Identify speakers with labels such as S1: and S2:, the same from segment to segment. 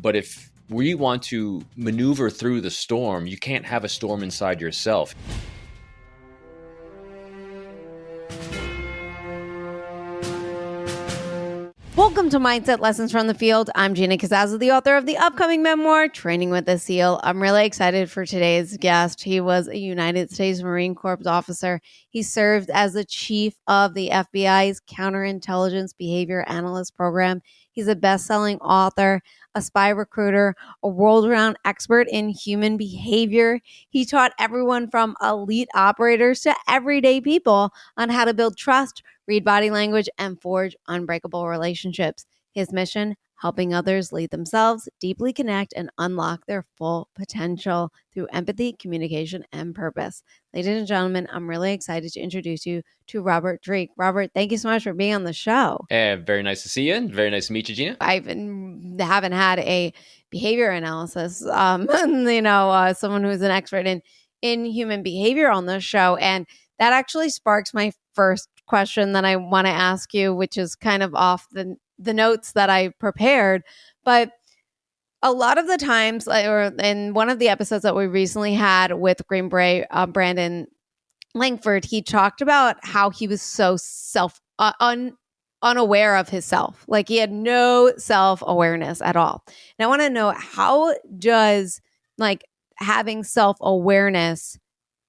S1: But if we want to maneuver through the storm, you can't have a storm inside yourself.
S2: Welcome to Mindset Lessons from the Field. I'm Gina Casazza, the author of the upcoming memoir, Training with a SEAL. I'm really excited for today's guest. He was a United States Marine Corps officer. He served as the chief of the FBI's counterintelligence behavior analyst program. He's a best-selling author, a spy recruiter, a world-renowned expert in human behavior. He taught everyone from elite operators to everyday people on how to build trust, read body language, and forge unbreakable relationships. His mission, helping others lead themselves, deeply connect, and unlock their full potential through empathy, communication, and purpose. Ladies and gentlemen, I'm really excited to introduce you to Robert Dreeke. Robert, thank you so much for being on the show.
S1: Very nice to see you. Very nice to meet you, Gina.
S2: I haven't had a behavior analysis, someone who's an expert in human behavior on this show. And that actually sparks my first question that I want to ask you, which is kind of off the notes that I prepared. But a lot of the times, or in one of the episodes that we recently had with Green Beret, Brandon Langford, he talked about how he was so unaware of himself. Like he had no self-awareness at all. And I want to know, how does having self-awareness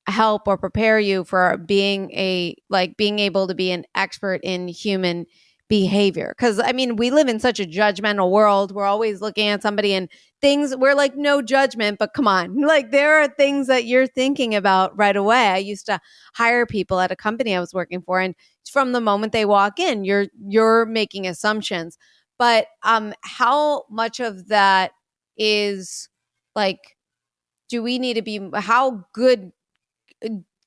S2: help or prepare you for being able to be an expert in human behavior? Because we live in such a judgmental world. We're always looking at somebody and things, we're like, no judgment, but come on, there are things that you're thinking about right away. I used to hire people at a company I was working for, and from the moment they walk in, you're making assumptions. But how much of that is do we need to be, how good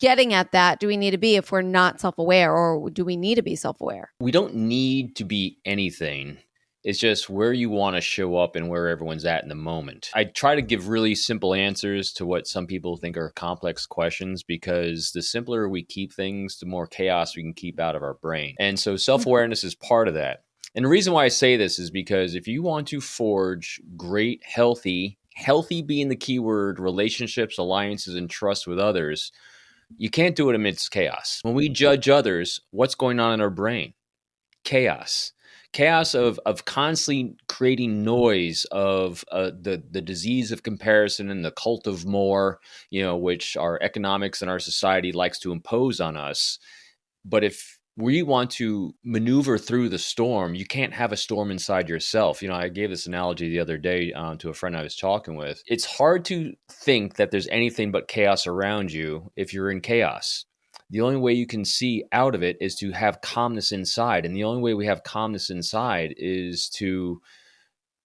S2: getting at that do we need to be if we're not self-aware, or do we need to be self-aware?
S1: We don't need to be anything. It's just where you want to show up and where everyone's at in the moment. I try to give really simple answers to what some people think are complex questions, because the simpler we keep things, the more chaos we can keep out of our brain. And so self-awareness is part of that. And the reason why I say this is because if you want to forge great, healthy being the key word, relationships, alliances, and trust with others, you can't do it amidst chaos. When we judge others, what's going on in our brain? Chaos of constantly creating noise, of the disease of comparison and the cult of more, which our economics and our society likes to impose on us. But if we want to maneuver through the storm, you can't have a storm inside yourself. I gave this analogy the other day to a friend I was talking with. It's hard to think that there's anything but chaos around you if you're in chaos. The only way you can see out of it is to have calmness inside. And the only way we have calmness inside is to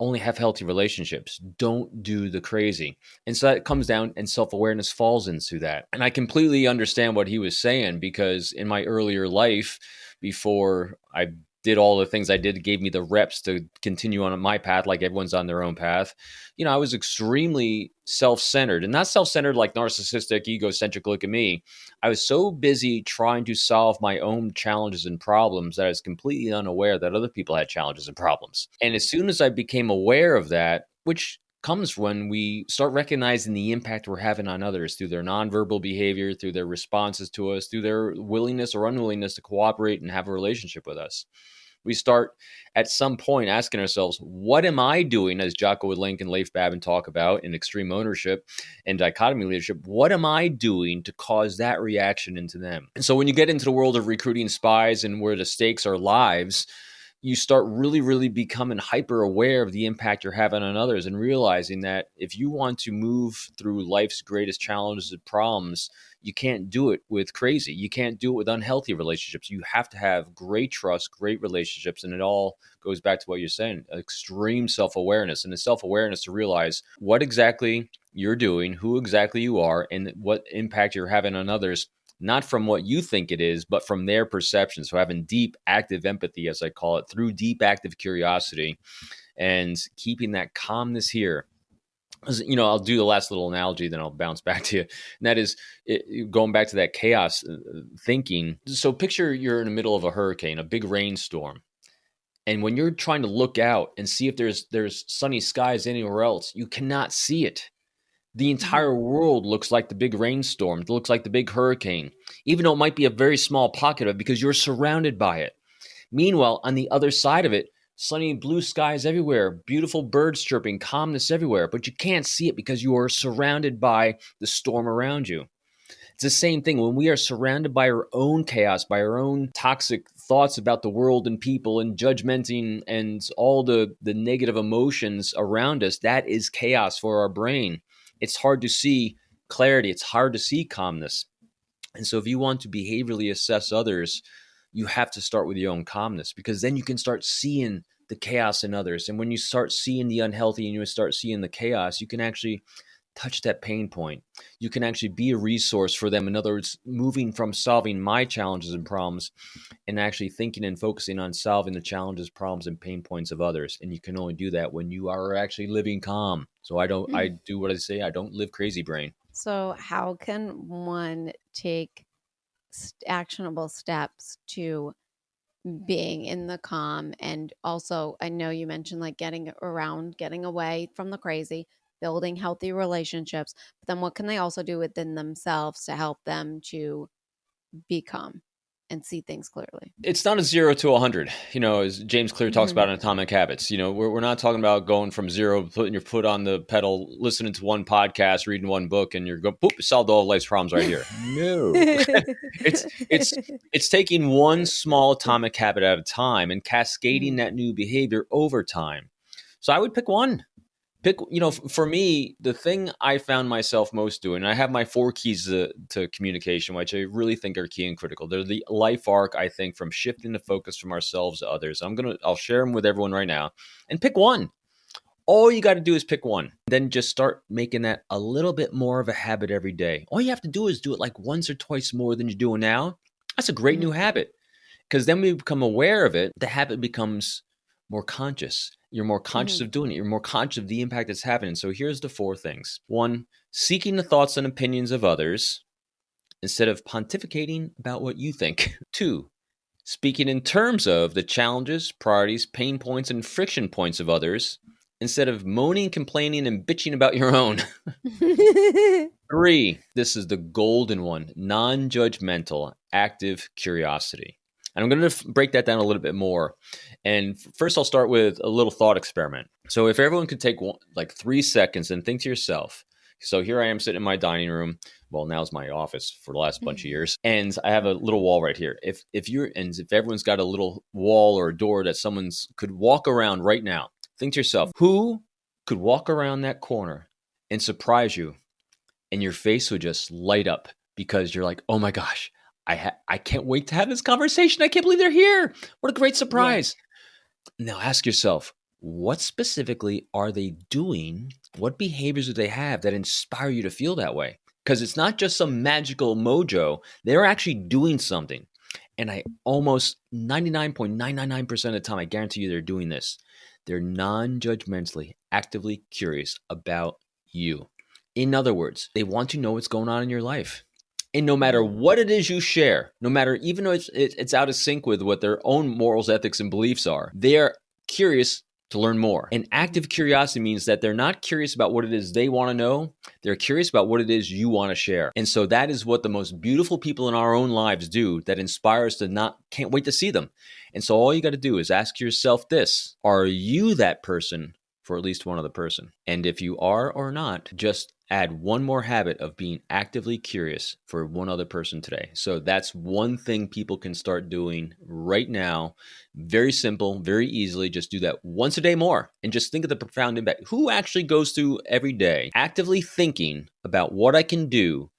S1: only have healthy relationships. Don't do the crazy. And so that comes down, and self-awareness falls into that. And I completely understand what he was saying, because in my earlier life, before I did all the things I did, gave me the reps to continue on my path, like everyone's on their own path. I was extremely self-centered, and not self-centered like narcissistic, egocentric, look at me. I was so busy trying to solve my own challenges and problems that I was completely unaware that other people had challenges and problems. And as soon as I became aware of that, which comes when we start recognizing the impact we're having on others through their nonverbal behavior, through their responses to us, through their willingness or unwillingness to cooperate and have a relationship with us. We start at some point asking ourselves, what am I doing, as Jocko Willink and Leif Babin talk about in Extreme Ownership and Dichotomy Leadership, what am I doing to cause that reaction into them? And so when you get into the world of recruiting spies and where the stakes are lives, you start really, really becoming hyper aware of the impact you're having on others, and realizing that if you want to move through life's greatest challenges and problems, you can't do it with crazy. You can't do it with unhealthy relationships. You have to have great trust, great relationships. And it all goes back to what you're saying, extreme self-awareness. And the self-awareness to realize what exactly you're doing, who exactly you are, and what impact you're having on others, not from what you think it is, but from their perception. So having deep, active empathy, as I call it, through deep, active curiosity, and keeping that calmness here. I'll do the last little analogy, then I'll bounce back to you. And that is going back to that chaos thinking. So picture you're in the middle of a hurricane, a big rainstorm. And when you're trying to look out and see if there's sunny skies anywhere else, you cannot see it. The entire world looks like the big rainstorm. It looks like the big hurricane, even though it might be a very small pocket of it because you're surrounded by it. Meanwhile, on the other side of it, sunny blue skies everywhere, beautiful birds chirping, calmness everywhere, but you can't see it because you are surrounded by the storm around you. It's the same thing when we are surrounded by our own chaos, by our own toxic thoughts about the world and people and judgmenting and all the negative emotions around us. That is chaos for our brain. It's hard to see clarity. It's hard to see calmness. And so if you want to behaviorally assess others, you have to start with your own calmness, because then you can start seeing the chaos in others. And when you start seeing the unhealthy and you start seeing the chaos, you can actually touch that pain point. You can actually be a resource for them. In other words, moving from solving my challenges and problems and actually thinking and focusing on solving the challenges, problems, and pain points of others. And you can only do that when you are actually living calm. So I do what I say. I don't live crazy brain.
S2: So how can one take actionable steps to being in the calm? And also, I know you mentioned like getting away from the crazy, building healthy relationships, but then what can they also do within themselves to help them to be calm and see things clearly?
S1: It's not a 0 to 100, as James Clear talks about in Atomic Habits. We're not talking about going from zero, putting your foot on the pedal, listening to one podcast, reading one book, and you're going, boop, solved all life's problems right here. No, it's taking one small atomic habit at a time and cascading that new behavior over time. So I would pick one. For me, the thing I found myself most doing, and I have my 4 keys to communication, which I really think are key and critical. They're the life arc, I think, from shifting the focus from ourselves to others. I'll share them with everyone right now, and pick one. All you got to do is pick one. Then just start making that a little bit more of a habit every day. All you have to do is do it like once or twice more than you're doing now. That's a great new habit, because then we become aware of it. The habit becomes more conscious. You're more conscious of doing it. You're more conscious of the impact that's happening. So here's the 4 things. 1, seeking the thoughts and opinions of others instead of pontificating about what you think. 2, speaking in terms of the challenges, priorities, pain points, and friction points of others instead of moaning, complaining, and bitching about your own. 3, this is the golden one, non-judgmental, active curiosity. And I'm going to break that down a little bit more. And first, I'll start with a little thought experiment. So if everyone could take 3 seconds and think to yourself, so here I am sitting in my dining room. Well, now it's my office for the last bunch of years. And I have a little wall right here. If everyone's got a little wall or a door that someone's could walk around right now, think to yourself, who could walk around that corner and surprise you? And your face would just light up because you're like, oh my gosh, I can't wait to have this conversation. I can't believe they're here. What a great surprise. Yeah. Now ask yourself, what specifically are they doing? What behaviors do they have that inspire you to feel that way? Because it's not just some magical mojo. They're actually doing something. And I almost 99.999% of the time, I guarantee you they're doing this. They're non-judgmentally, actively curious about you. In other words, they want to know what's going on in your life. And no matter what it is you share, no matter, even though it's out of sync with what their own morals, ethics, and beliefs are, they are curious to learn more. And active curiosity means that they're not curious about what it is they want to know. They're curious about what it is you want to share. And so that is what the most beautiful people in our own lives do that inspires to can't wait to see them. And so all you got to do is ask yourself this: are you that person for at least one other person? And if you are or not, just add one more habit of being actively curious for one other person today. So that's one thing people can start doing right now. Very simple, very easily. Just do that once a day more and just think of the profound impact. Who actually goes through every day actively thinking about what I can do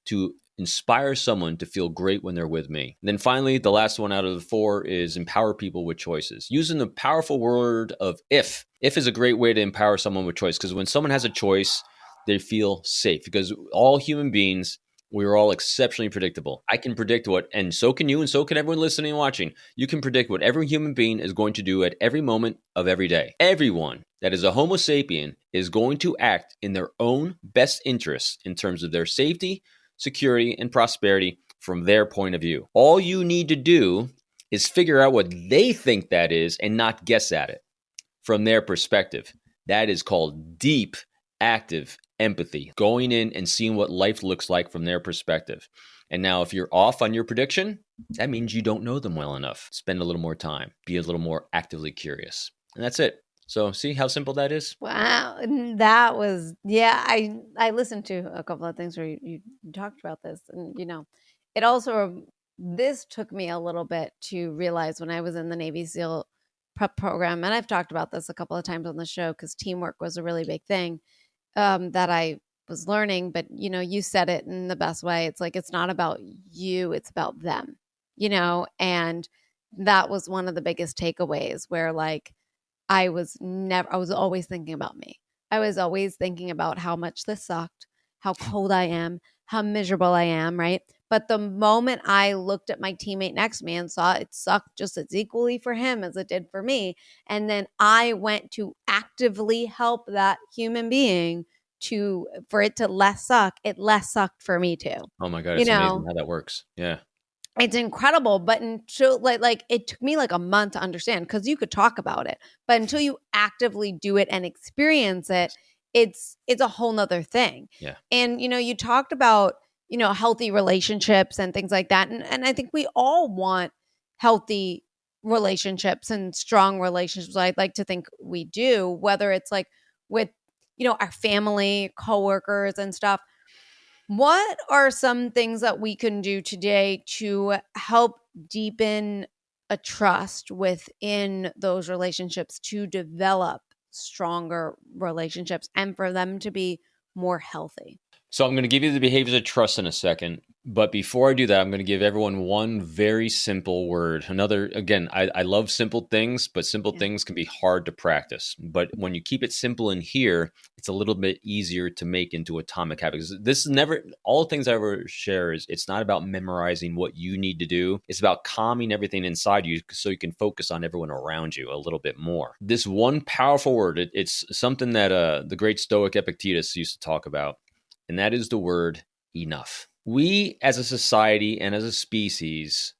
S1: to inspire someone to feel great when they're with me? And then finally, the last one out of the 4 is empower people with choices. Using the powerful word of if. If is a great way to empower someone with choice, because when someone has a choice, they feel safe, because all human beings, we're all exceptionally predictable. I can predict and so can you, and so can everyone listening and watching. You can predict what every human being is going to do at every moment of every day. Everyone that is a Homo sapien is going to act in their own best interests in terms of their safety, security, and prosperity from their point of view. All you need to do is figure out what they think that is and not guess at it from their perspective. That is called deep, active empathy, going in and seeing what life looks like from their perspective. And now if you're off on your prediction, that means you don't know them well enough. Spend a little more time, be a little more actively curious. And that's it. So see how simple that is?
S2: Wow. That was, yeah, I listened to a couple of things where you talked about this. And, it also, this took me a little bit to realize when I was in the Navy SEAL prep program, and I've talked about this a couple of times on the show because teamwork was a really big thing that I was learning. But, you said it in the best way. It's like, it's not about you, it's about them, and that was one of the biggest takeaways where like, I was always thinking about me. I was always thinking about how much this sucked, how cold I am, how miserable I am, right? But the moment I looked at my teammate next to me and saw it sucked just as equally for him as it did for me, and then I went to actively help that human being for it to less suck, it less sucked for me too.
S1: Oh my God, it's amazing how that works. Yeah.
S2: It's incredible, but until like it took me like a month to understand because you could talk about it, but until you actively do it and experience it, it's a whole nother thing.
S1: Yeah.
S2: And you talked about healthy relationships and things like that, and I think we all want healthy relationships and strong relationships. I'd like to think we do, whether it's like with our family, coworkers, and stuff. What are some things that we can do today to help deepen a trust within those relationships to develop stronger relationships and for them to be more healthy?
S1: So I'm going to give you the behaviors of trust in a second. But before I do that, I'm going to give everyone one very simple word. Again, I love simple things, but simple things can be hard to practice. But when you keep it simple in here, it's a little bit easier to make into atomic habits. This is all the things I ever share is it's not about memorizing what you need to do. It's about calming everything inside you so you can focus on everyone around you a little bit more. This one powerful word, it's something that the great Stoic Epictetus used to talk about, and that is the word enough. We as a society and as a species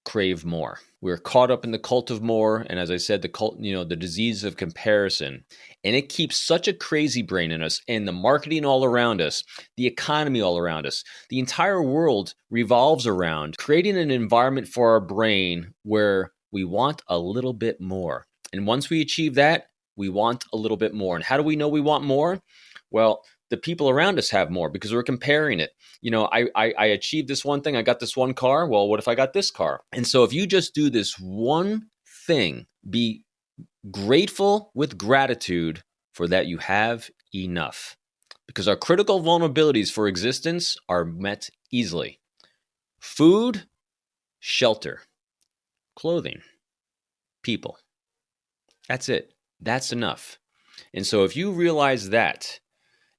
S1: crave more. We're caught up in the cult of more. And as I said, the disease of comparison. And it keeps such a crazy brain in us, and the marketing all around us, the economy all around us. The entire world revolves around creating an environment for our brain where we want a little bit more. And once we achieve that, we want a little bit more. And how do we know we want more? Well, the people around us have more because we're comparing it. I achieved this one thing. I got this one car. Well, what if I got this car? And so if you just do this one thing, be grateful with gratitude for that you have enough, because our critical vulnerabilities for existence are met easily. Food, shelter, clothing, people. That's it. That's enough. And so if you realize that,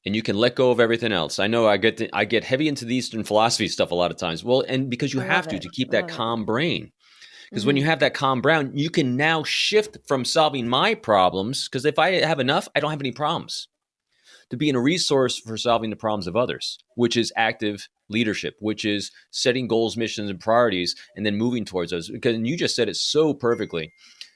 S1: and you can let go of everything else. I know I get heavy into the Eastern philosophy stuff a lot of times. Well, and because you have to keep that calm brain. Because when you have that calm brain, you can now shift from solving my problems. Because if I have enough, I don't have any problems. To being a resource for solving the problems of others, which is active leadership, which is setting goals, missions, and priorities, and then moving towards those. Because you just said it so perfectly.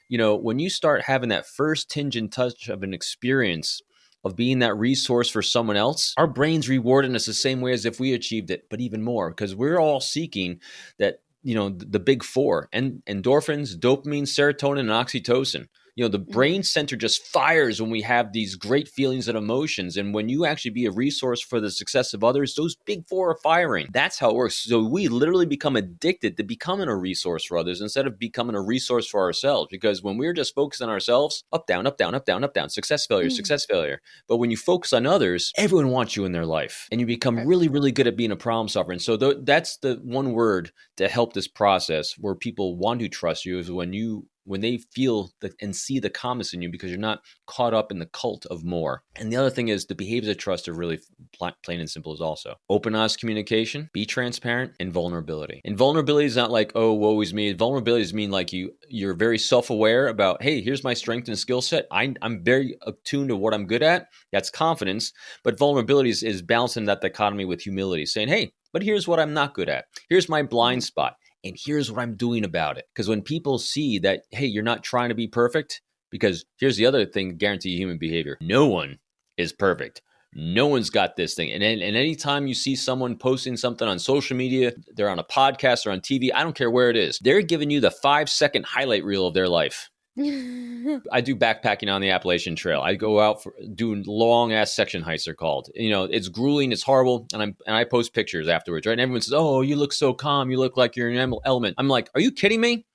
S1: When you start having that first tinge and touch of an experience of being that resource for someone else, our brain's rewarding us the same way as if we achieved it, but even more, because we're all seeking that, the big four, and endorphins, dopamine, serotonin, and oxytocin. The brain center just fires when we have these great feelings and emotions. And when you actually be a resource for the success of others, those big four are firing. That's how it works. So we literally become addicted to becoming a resource for others instead of becoming a resource for ourselves. Because when we're just focused on ourselves, up, down, up, down, up, down, up, down, success, failure, success, failure. But when you focus on others, everyone wants you in their life. And you become really, really good at being a problem solver. And so that's the one word to help this process where people want to trust you is when they feel and see the calmness in you, because you're not caught up in the cult of more. And the other thing is the behaviors of trust are really plain and simple as also. Open, honest communication, be transparent, and vulnerability. And vulnerability is not like, oh, woe is me. Vulnerabilities mean like you're very self-aware about, hey, here's my strength and skill set. I'm very attuned to what I'm good at. That's confidence. But vulnerability is balancing that dichotomy with humility, saying, hey, but here's what I'm not good at. Here's my blind spot. and here's what I'm doing about it. Because when people see that, hey, you're not trying to be perfect, because here's the other thing, guarantee human behavior. No one is perfect. No one's got this thing. And anytime you see someone posting something on social media, they're on a podcast or on TV, I don't care where it is, they're giving you the 5-second highlight reel of their life. I do backpacking on the Appalachian Trail. I go out for doing long ass section hikes, they're called. It's grueling, it's horrible, and I post pictures afterwards, right? And everyone says, "Oh, you look so calm. You look like you're in an element." I'm like, "Are you kidding me?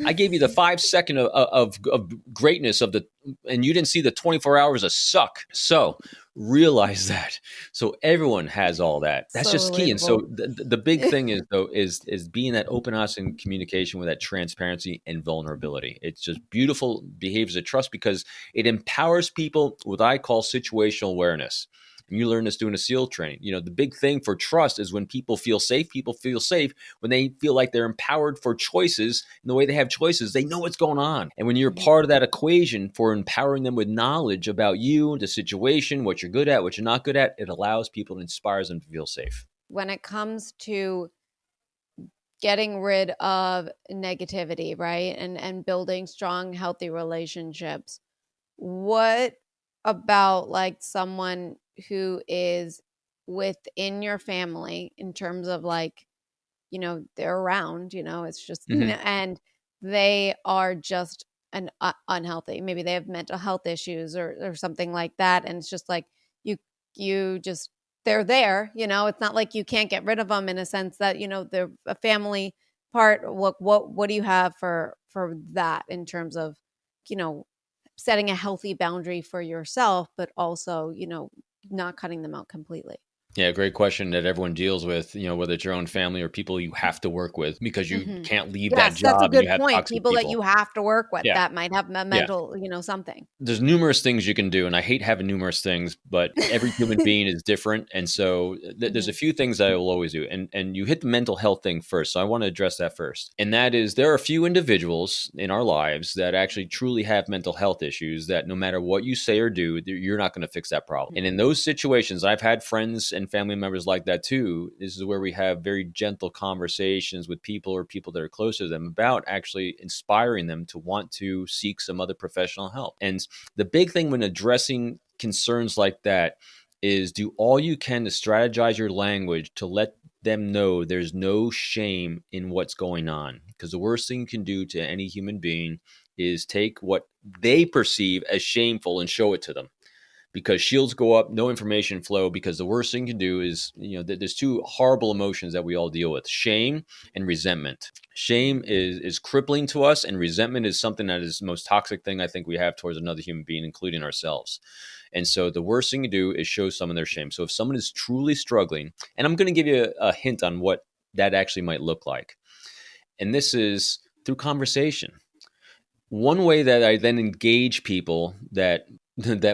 S1: I gave you the 5 second of greatness and you didn't see the 24 hours of suck." So realize that. So everyone has all that. That's
S2: So
S1: just key. And
S2: relatable.
S1: so the big thing is though, is being that open, honest and communication with that transparency and vulnerability. It's just beautiful behaviors of trust because it empowers people with what I call situational awareness. And you learn this doing a SEAL training. The big thing for trust is when people feel safe when they feel like they're empowered for choices. And the way they have choices, they know what's going on. And when you're part of that equation for empowering them with knowledge about you, the situation, what you're good at, what you're not good at, it allows people and inspires them to feel safe.
S2: When it comes to getting rid of negativity, right? And building strong, healthy relationships, what about like someone who is within your family in terms of like, they're around, it's just, and they are just unhealthy. Maybe they have mental health issues or something like that. And it's just like, you just, they're there, it's not like you can't get rid of them in a sense that, they're a family part. What do you have for that in terms of, setting a healthy boundary for yourself, but also, not cutting them out completely?
S1: Yeah, great question that everyone deals with, whether it's your own family or people you have to work with because you can't leave that job.
S2: That's a good
S1: and you have
S2: point.
S1: toxic
S2: People that you have to work with that might have mental, something.
S1: There's numerous things you can do, and I hate having numerous things, but every human being is different. And so there's a few things that I will always do. And you hit the mental health thing first. So I want to address that first. And that is there are a few individuals in our lives that actually truly have mental health issues that no matter what you say or do, you're not going to fix that problem. And in those situations, I've had friends and family members like that too. This is where we have very gentle conversations with people or people that are close to them about actually inspiring them to want to seek some other professional help. And the big thing when addressing concerns like that is do all you can to strategize your language to let them know there's no shame in what's going on. Because the worst thing you can do to any human being is take what they perceive as shameful and show it to them. Because shields go up, no information flow, because the worst thing you can do is, there's two horrible emotions that we all deal with, shame and resentment. Shame is crippling to us, and resentment is something that is the most toxic thing I think we have towards another human being, including ourselves. And so the worst thing to do is show someone their shame. So if someone is truly struggling, and I'm going to give you a hint on what that actually might look like. And this is through conversation. One way that I then engage people that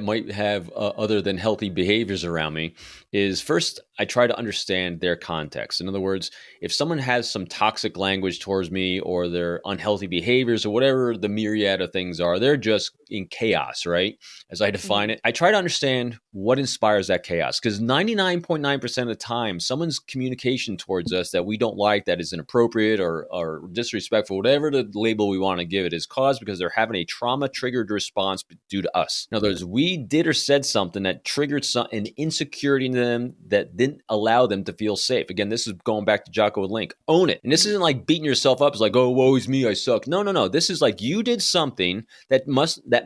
S1: might have other than healthy behaviors around me is first, I try to understand their context. In other words, if someone has some toxic language towards me or their unhealthy behaviors or whatever the myriad of things are, they're just in chaos, right? As I define it, I try to understand what inspires that chaos, because 99.9% of the time, someone's communication towards us that we don't like, that is inappropriate or disrespectful, whatever the label we want to give it, is caused because they're having a trauma-triggered response due to us. In other words, we did or said something that triggered an insecurity in them that didn't allow them to feel safe. Again, this is going back to Jocko with Link. Own it. And this isn't like beating yourself up. It's like, oh, woe is me, I suck. No. This is like you did something that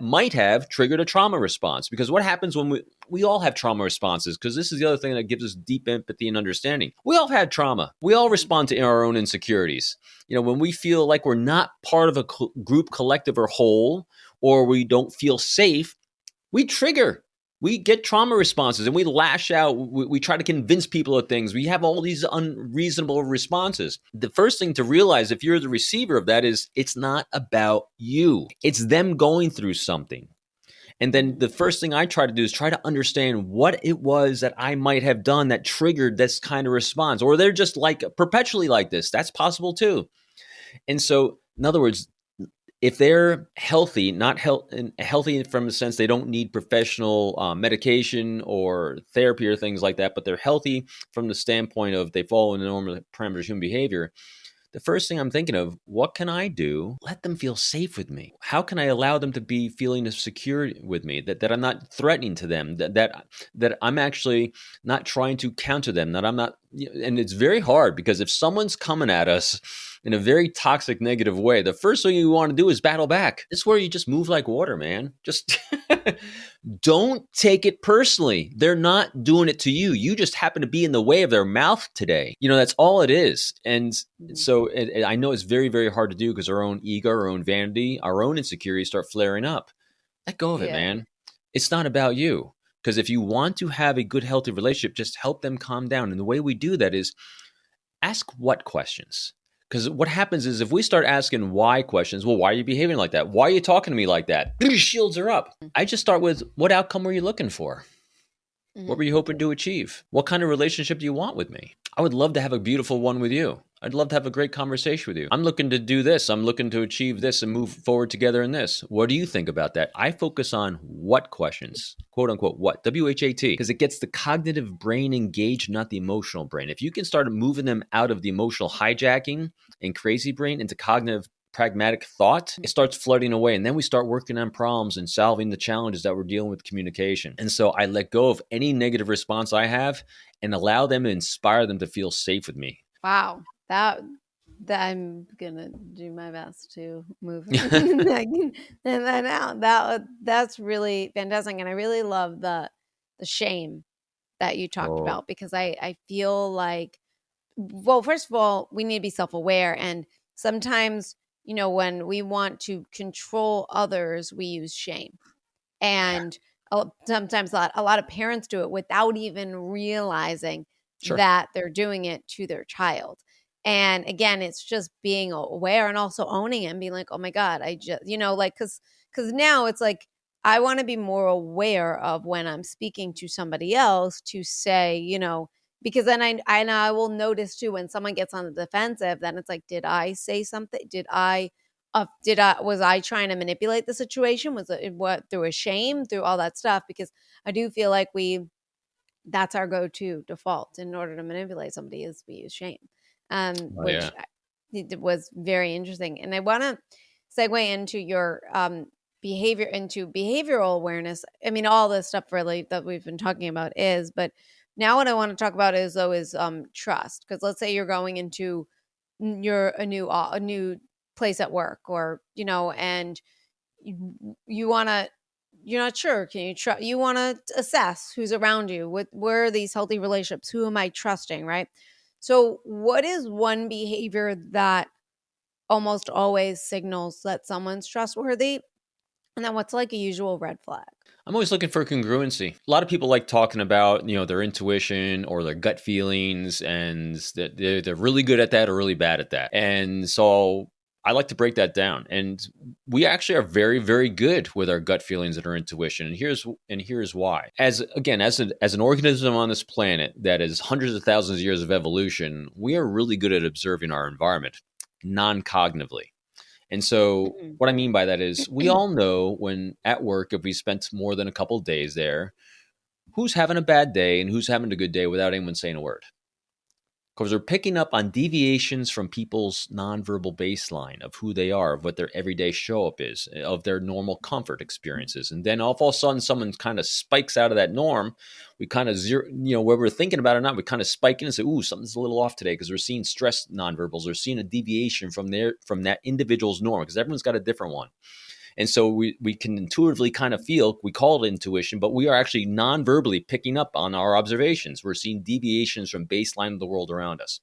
S1: might have triggered a trauma response. Because what happens when we all have trauma responses, because this is the other thing that gives us deep empathy and understanding. We all have trauma. We all respond to our own insecurities. When we feel like we're not part of a group, collective, or whole, or we don't feel safe, we trigger. We get trauma responses and we lash out. We try to convince people of things. We have all these unreasonable responses. The first thing to realize, if you're the receiver of that, is it's not about you. It's them going through something. And then the first thing I try to do is try to understand what it was that I might have done that triggered this kind of response. Or they're just like perpetually like this. That's possible too. And so, in other words, if they're healthy, not healthy from the sense they don't need professional medication or therapy or things like that, but they're healthy from the standpoint of they follow in the normal parameters of human behavior, the first thing I'm thinking of, what can I do? Let them feel safe with me. How can I allow them to be feeling secure with me, that I'm not threatening to them, that I'm actually not trying to counter them, that I'm not, and it's very hard because if someone's coming at us in a very toxic, negative way, the first thing you want to do is battle back. This is where you just move like water, man. Just don't take it personally. They're not doing it to you. You just happen to be in the way of their mouth today. That's all it is. And so I know it's very, very hard to do because our own ego, our own vanity, our own insecurities start flaring up. Let go of it, man. It's not about you. Because if you want to have a good, healthy relationship, just help them calm down. And the way we do that is ask what questions. Because what happens is if we start asking why questions, well, why are you behaving like that? Why are you talking to me like that? Shields are up. I just start with, what outcome were you looking for? What were you hoping to achieve? What kind of relationship do you want with me? I would love to have a beautiful one with you. I'd love to have a great conversation with you. I'm looking to do this. I'm looking to achieve this and move forward together in this. What do you think about that? I focus on what questions, quote unquote, what, W-H-A-T, because it gets the cognitive brain engaged, not the emotional brain. If you can start moving them out of the emotional hijacking and crazy brain into cognitive pragmatic thought, it starts flooding away. And then we start working on problems and solving the challenges that we're dealing with communication. And so I let go of any negative response I have and allow them to inspire them to feel safe with me.
S2: Wow. That I'm gonna do my best to move that out. That's really fantastic, and I really love the shame that you talked about, because I feel like, well, first of all, we need to be self-aware, and sometimes when we want to control others, we use shame, and sometimes a lot of parents do it without even realizing that they're doing it to their child. And again, it's just being aware and also owning it and being like, oh my God, I just, because now it's like, I want to be more aware of when I'm speaking to somebody else to say, because then I will notice too, when someone gets on the defensive, then it's like, did I say something? Was I trying to manipulate the situation? Was it through a shame, through all that stuff? Because I do feel like that's our go-to default in order to manipulate somebody, is we use shame. Which was very interesting. And I want to segue into your behavioral awareness. I mean, all this stuff really that we've been talking about but now what I want to talk about is trust. Because let's say you're going into a new place at work, or and you're not sure. Can you trust? You want to assess who's around you. Where are these healthy relationships? Who am I trusting? Right. So what is one behavior that almost always signals that someone's trustworthy? And then what's like a usual red flag?
S1: I'm always looking for congruency. A lot of people like talking about, their intuition or their gut feelings, and they're really good at that or really bad at that. And so I like to break that down. And we actually are very, very good with our gut feelings and our intuition. And here's why. As an organism on this planet that is hundreds of thousands of years of evolution, we are really good at observing our environment non-cognitively. And so what I mean by that is we all know when at work, if we spent more than a couple of days there, who's having a bad day and who's having a good day without anyone saying a word. Because they're picking up on deviations from people's nonverbal baseline of who they are, of what their everyday show up is, of their normal comfort experiences. And then all of a sudden, someone kind of spikes out of that norm. We kind of whether we're thinking about it or not, we kind of spike in and say, ooh, something's a little off today, because we're seeing stress nonverbals. We're seeing a deviation from that individual's norm, because everyone's got a different one. And so we can intuitively kind of feel, we call it intuition, but we are actually non-verbally picking up on our observations. We're seeing deviations from baseline of the world around us.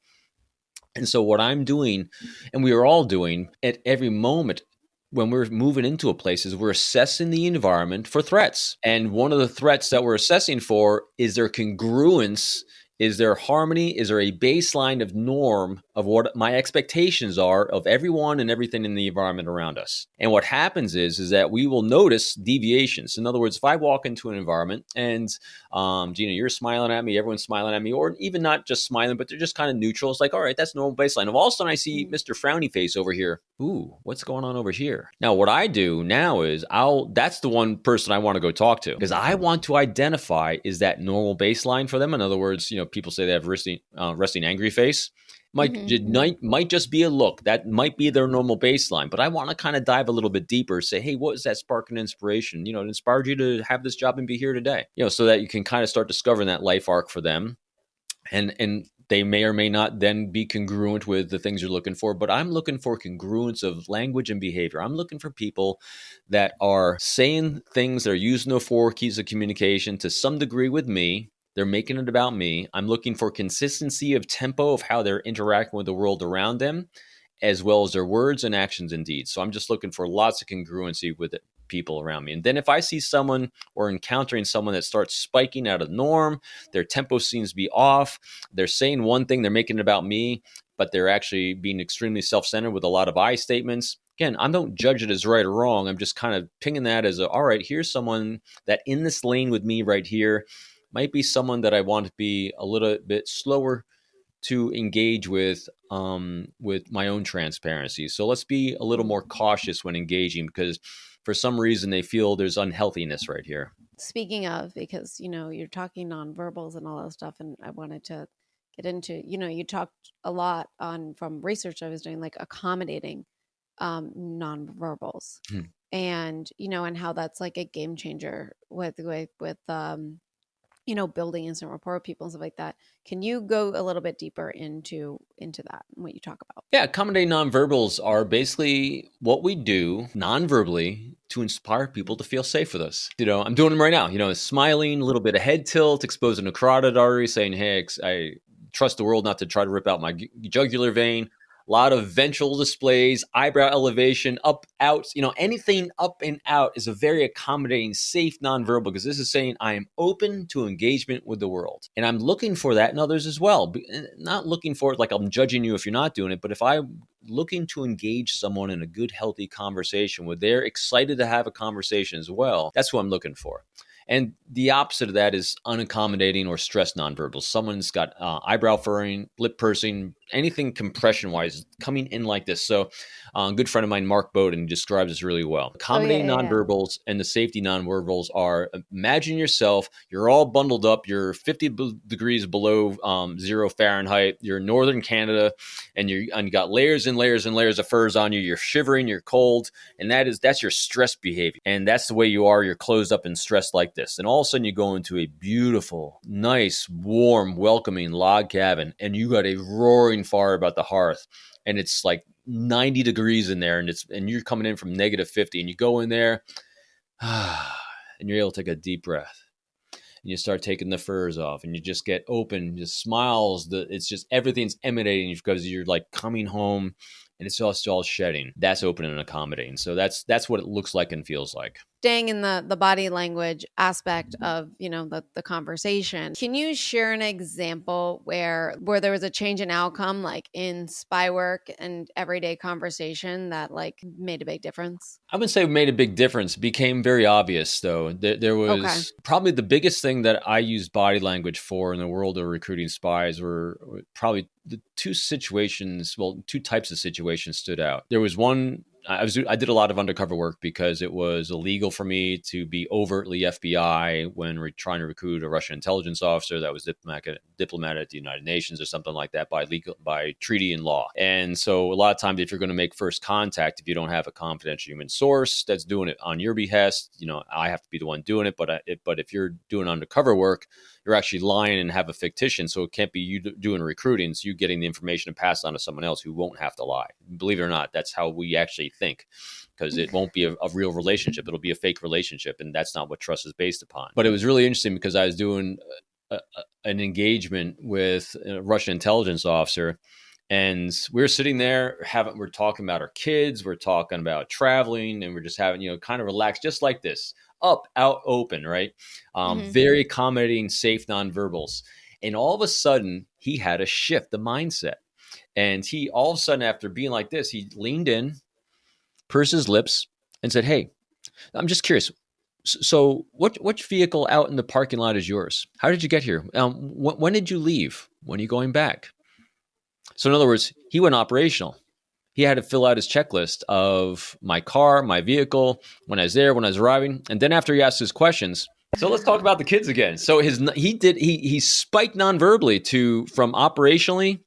S1: And so what I'm doing, and we are all doing at every moment when we're moving into a place, is we're assessing the environment for threats. And one of the threats that we're assessing for is their congruence. Is there harmony? Is there a baseline of norm of what my expectations are of everyone and everything in the environment around us? And what happens is that we will notice deviations. In other words, if I walk into an environment and, Gina, you're smiling at me, everyone's smiling at me, or even not just smiling, but they're just kind of neutral. It's like, all right, that's normal baseline. If all of a sudden I see Mr. Frowny Face over here, ooh, what's going on over here? Now, what I do now is that's the one person I want to go talk to, because I want to identify, is that normal baseline for them? In other words, people say they have resting angry face.
S2: Mhm.
S1: Might just be a look. That might be their normal baseline. But I want to kind of dive a little bit deeper, say, hey, what was that spark and inspiration? It inspired you to have this job and be here today. So that you can kind of start discovering that life arc for them. And they may or may not then be congruent with the things you're looking for. But I'm looking for congruence of language and behavior. I'm looking for people that are saying things, they're using the 4 keys of communication to some degree with me. They're making it about me. I'm looking for consistency of tempo of how they're interacting with the world around them, as well as their words and actions and deeds. So I'm just looking for lots of congruency with people around me. And then if I see someone or encountering someone that starts spiking out of the norm, their tempo seems to be off, they're saying one thing, they're making it about me, but they're actually being extremely self-centered with a lot of I statements. Again, I don't judge it as right or wrong. I'm just kind of pinging that as all right, here's someone that in this lane with me right here might be someone that I want to be a little bit slower to engage with my own transparency. So let's be a little more cautious when engaging, because for some reason they feel there's unhealthiness right here.
S2: Speaking of, because you're talking nonverbals and all that stuff, and I wanted to get into, you talked a lot from research I was doing, like accommodating nonverbals, and and how that's like a game changer with building instant rapport with people and stuff like that. Can you go a little bit deeper into that and what you talk about?
S1: Yeah, accommodating nonverbals are basically what we do nonverbally to inspire people to feel safe with us. I'm doing them right now. Smiling, a little bit of head tilt, exposing a carotid artery, saying, hey, I trust the world not to try to rip out my jugular vein. A lot of ventral displays, eyebrow elevation, up, out, anything up and out is a very accommodating, safe nonverbal, because this is saying I am open to engagement with the world. And I'm looking for that in others as well. Not looking for it like I'm judging you if you're not doing it, but if I'm looking to engage someone in a good, healthy conversation where they're excited to have a conversation as well, that's what I'm looking for. And the opposite of that is unaccommodating or stress nonverbals. Someone's got eyebrow furrowing, lip pursing, anything compression-wise coming in like this. So a good friend of mine, Mark Bowden, describes this really well. Accommodating nonverbals and the safety nonverbals are, imagine yourself, you're all bundled up, you're 50 degrees below 0 Fahrenheit, you're in northern Canada, and you got layers and layers and layers of furs on you, you're shivering, you're cold, and that's your stress behavior. And that's the way you are, you're closed up and stressed like this. And all of a sudden you go into a beautiful, nice, warm, welcoming log cabin, and you got a roaring fire about the hearth, and it's like 90 degrees in there, and you're coming in from negative 50, and you go in there and you're able to take a deep breath, and you start taking the furs off, and you just get open, just smiles, it's just everything's emanating because you're like coming home, and it's just all shedding. That's open and accommodating. So that's what it looks like and feels like.
S2: Staying in the body language aspect of the conversation, can you share an example where there was a change in outcome, like in spy work and everyday conversation, that like made a big difference?
S1: I wouldn't say it made a big difference. It became very obvious, though. There was probably the biggest thing that I used body language for in the world of recruiting spies were probably the two types of situations stood out. There was one, I did a lot of undercover work because it was illegal for me to be overtly FBI when we're trying to recruit a Russian intelligence officer that was diplomat at the United Nations or something like that by treaty and law. And so a lot of times, if you're going to make first contact, if you don't have a confidential human source that's doing it on your behest, I have to be the one doing it. But if you're doing undercover work, you're actually lying and have a fictitious. So it can't be you doing recruiting. It's you getting the information and pass it on to someone else who won't have to lie. Believe it or not, that's how we actually think, because it won't be a real relationship. It'll be a fake relationship. And that's not what trust is based upon. But it was really interesting because I was doing an engagement with a Russian intelligence officer. And we're sitting there, we're talking about our kids, we're talking about traveling, and we're just having, kind of relaxed, just like this, up, out, open, right? Very accommodating, safe nonverbals. And all of a sudden, he had a shift, the mindset. And he, all of a sudden, after being like this, he leaned in, pursed his lips, and said, "Hey, I'm just curious. So which vehicle out in the parking lot is yours? How did you get here? When did you leave? When are you going back?" So in other words, he went operational. He had to fill out his checklist of my car, my vehicle, when I was there, when I was arriving. And then after he asked his questions, So let's talk about the kids again. So he spiked non-verbally from operationally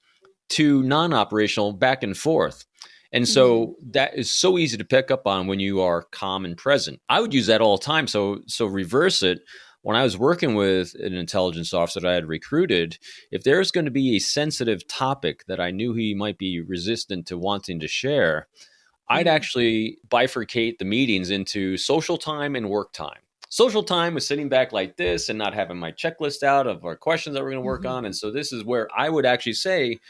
S1: to non-operational back and forth. And so that is so easy to pick up on when you are calm and present. I would use that all the time. So reverse it. When I was working with an intelligence officer that I had recruited, if there's going to be a sensitive topic that I knew he might be resistant to wanting to share, I'd actually bifurcate the meetings into social time and work time. Social time was sitting back like this and not having my checklist out of our questions that we're going to work on. And so this is where I would actually say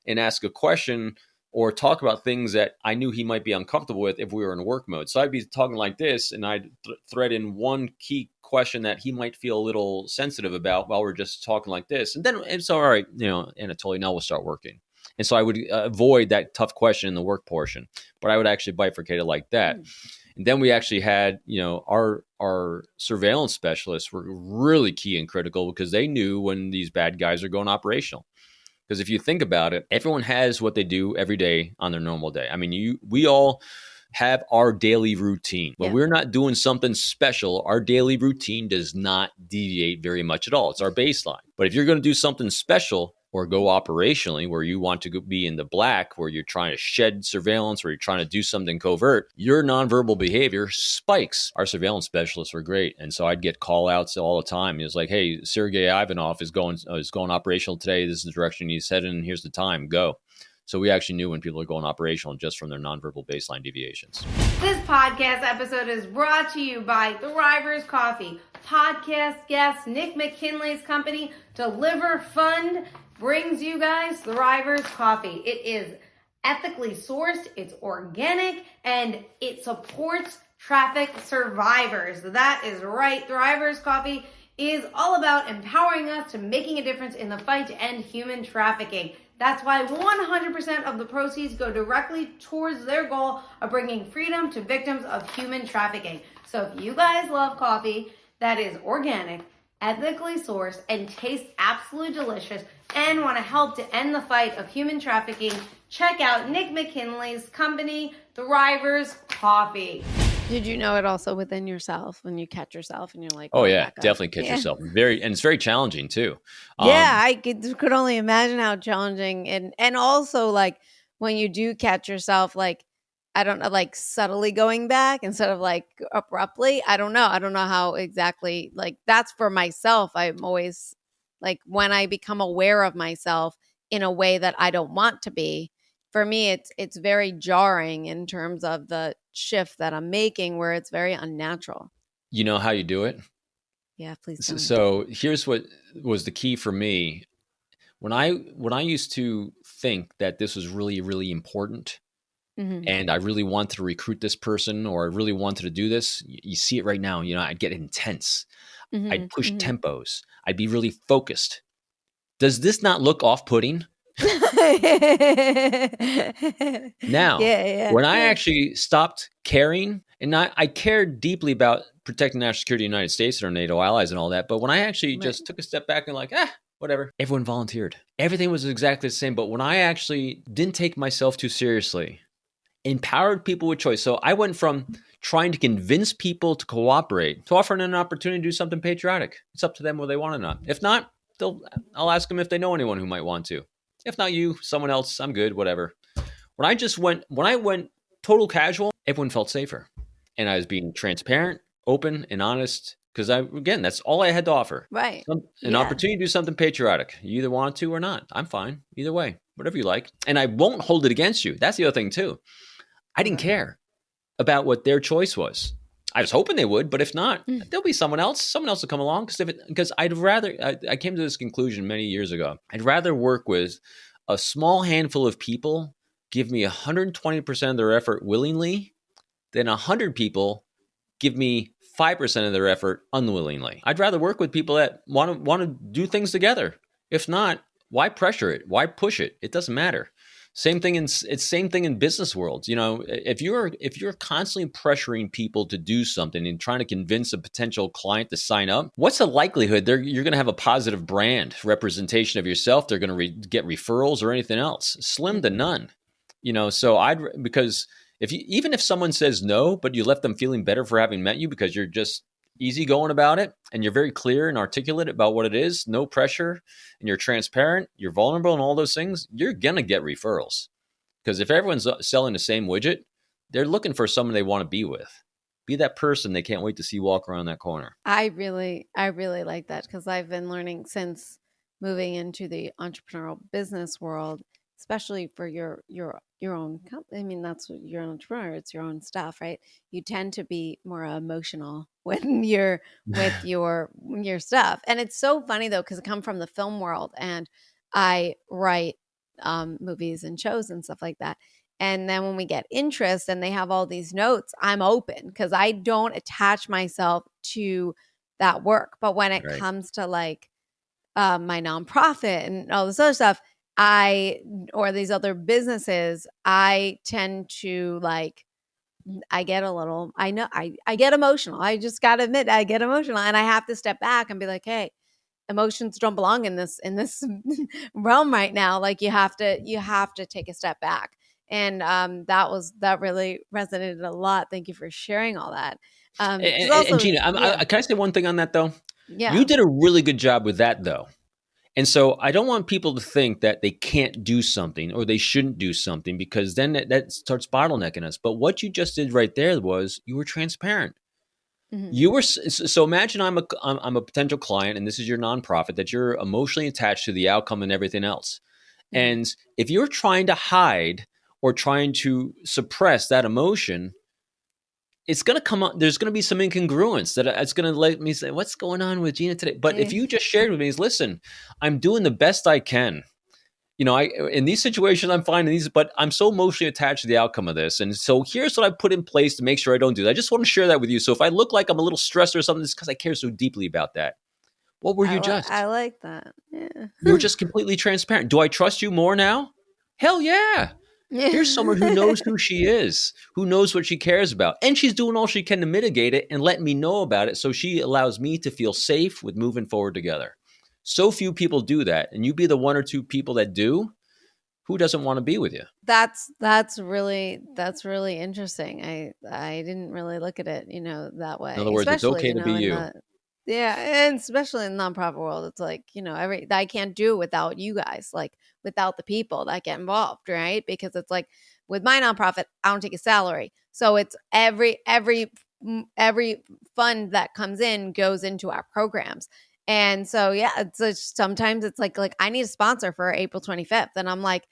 S1: and ask a question or talk about things that I knew he might be uncomfortable with if we were in work mode. So I'd be talking like this, and I'd thread in one key question that he might feel a little sensitive about while we're just talking like this. And then it's all right, Anatoly, now we'll start working. And so I would avoid that tough question in the work portion, but I would actually bifurcate it like that. And then we actually had, our surveillance specialists were really key and critical because they knew when these bad guys are going operational. Because if you think about it, everyone has what they do every day on their normal day. I mean, we all have our daily routine. When we're not doing something special, our daily routine does not deviate very much at all. It's our baseline. But if you're going to do something special or go operationally where you want to be in the black, where you're trying to shed surveillance, where you're trying to do something covert, your nonverbal behavior spikes. Our surveillance specialists were great. And so I'd get call outs all the time. It was like, hey, Sergei Ivanov is going operational today. This is the direction he's heading. And here's the time. Go. So we actually knew when people are going operational just from their nonverbal baseline deviations.
S2: This podcast episode is brought to you by Thrivers Coffee. Podcast guest Nick McKinley's company, Deliver Fund, brings you guys Thrivers Coffee. It is ethically sourced, it's organic, and it supports traffic survivors. That is right. Thrivers Coffee is all about empowering us to making a difference in the fight to end human trafficking. That's why 100% of the proceeds go directly towards their goal of bringing freedom to victims of human trafficking. So if you guys love coffee that is organic, ethically sourced, and tastes absolutely delicious, and want to help to end the fight of human trafficking, check out Nick McKinley's company, Thrivers Coffee. Did you know it also within yourself when you catch yourself and you're like,
S1: oh yeah, definitely catch yourself. And it's very challenging too.
S2: I could only imagine how challenging. And also like when you do catch yourself, like, I don't know, like subtly going back instead of like abruptly. I don't know how exactly, like that's for myself. I'm always like when I become aware of myself in a way that I don't want to be, for me, it's very jarring in terms of the shift that I'm making where it's very unnatural.
S1: You know how you do it?
S2: Yeah, please tell me.
S1: So here's what was the key for me. When I used to think that this was really, really important, and I really wanted to recruit this person or I really wanted to do this, you see it right now, I'd get intense. I'd push tempos. I'd be really focused. Does this not look off-putting? Now, when I actually stopped caring, and I cared deeply about protecting national security of the United States and our NATO allies and all that, but when I actually just took a step back and like, whatever, everyone volunteered. Everything was exactly the same. But when I actually didn't take myself too seriously, empowered people with choice. So I went from trying to convince people to cooperate to offering an opportunity to do something patriotic. It's up to them whether they want or not. If not, I'll ask them if they know anyone who might want to. If not you, someone else, I'm good, whatever. When I went total casual, everyone felt safer. And I was being transparent, open, and honest because that's all I had to offer.
S2: Right.
S1: An opportunity to do something patriotic. You either want to or not. I'm fine. Either way, whatever you like. And I won't hold it against you. That's the other thing too. I didn't care about what their choice was. I was hoping they would, but if not, there'll be someone else. Someone else will come along because I'd rather. I came to this conclusion many years ago. I'd rather work with a small handful of people, give me 120% of their effort willingly, than 100 people give me 5% of their effort unwillingly. I'd rather work with people that want to do things together. If not, why pressure it? Why push it? It doesn't matter. Same thing in business worlds. If you're constantly pressuring people to do something and trying to convince a potential client to sign up, what's the likelihood you're going to have a positive brand representation of yourself? They're going to get referrals or anything else? Slim to none. Because even if someone says no, but you left them feeling better for having met you because you're just easy going about it, and you're very clear and articulate about what it is, no pressure, and you're transparent, you're vulnerable, and all those things, you're going to get referrals. Because if everyone's selling the same widget, they're looking for someone they want to be with. Be that person they can't wait to see walk around that corner.
S2: I really like that, because I've been learning since moving into the entrepreneurial business world, especially for your own company. I mean, that's what you're an entrepreneur. It's your own stuff, right? You tend to be more emotional when you're with your stuff. And it's so funny though, because I come from the film world and I write movies and shows and stuff like that. And then when we get interest and they have all these notes, I'm open because I don't attach myself to that work. But when it comes to like my nonprofit and all this other stuff, or these other businesses, I tend to like, I get emotional. I just got to admit, I get emotional, and I have to step back and be like, hey, emotions don't belong in this realm right now. Like you have to take a step back. And that really resonated a lot. Thank you for sharing all that.
S1: And Gina, can I say one thing on that though?
S2: Yeah.
S1: You did a really good job with that though. And so I don't want people to think that they can't do something or they shouldn't do something, because then that starts bottlenecking us. But what you just did right there was you were transparent. Mm-hmm. You were so imagine I'm a potential client and this is your nonprofit that you're emotionally attached to the outcome and everything else. Mm-hmm. And if you're trying to hide or trying to suppress that emotion, it's going to come up. There's going to be some incongruence that it's going to let me say, what's going on with Gina today? But if you just shared with me, listen, I'm doing the best I can. You know, in these situations, I'm finding these, but I'm so emotionally attached to the outcome of this. And so here's what I put in place to make sure I don't do that. I just want to share that with you. So if I look like I'm a little stressed or something, it's because I care so deeply about that. What were you just?
S2: I like that. Yeah.
S1: You're just completely transparent. Do I trust you more now? Hell yeah. Here's someone who knows who she is, who knows what she cares about. And she's doing all she can to mitigate it and letting me know about it. So she allows me to feel safe with moving forward together. So few people do that. And you be the one or two people that do. Who doesn't want to be with you?
S2: That's really interesting. I didn't really look at it, that way.
S1: In other words, it's okay to be you.
S2: And especially in the nonprofit world, it's like, I can't do without you guys, like without the people that get involved, right? Because it's like with my nonprofit, I don't take a salary. So it's every fund that comes in goes into our programs. And so, yeah, sometimes it's like I need a sponsor for April 25th. And I'm like,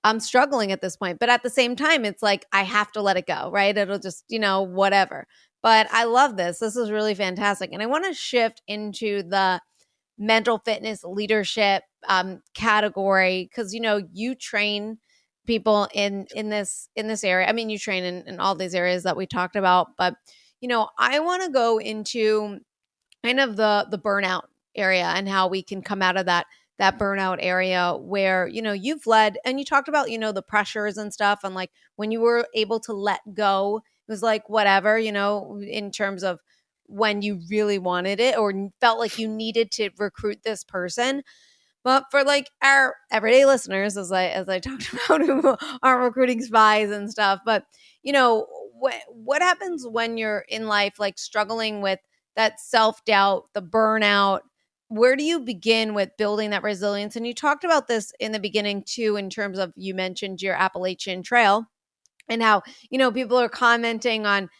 S2: I'm struggling at this point. But at the same time, it's like, I have to let it go, right? It'll just, whatever. But I love this. This is really fantastic. And I want to shift into the mental fitness leadership category, because, you train people in this area. I mean, you train in all these areas that we talked about. But, I want to go into kind of the burnout area and how we can come out of that burnout area where, you've led, and you talked about, the pressures and stuff. And like when you were able to let go, it was like, whatever, in terms of when you really wanted it or felt like you needed to recruit this person. But for like our everyday listeners, as I talked about, who aren't recruiting spies and stuff, but what happens when you're in life, like struggling with that self-doubt, the burnout? Where do you begin with building that resilience? And you talked about this in the beginning too, in terms of, you mentioned your Appalachian Trail and how, people are commenting on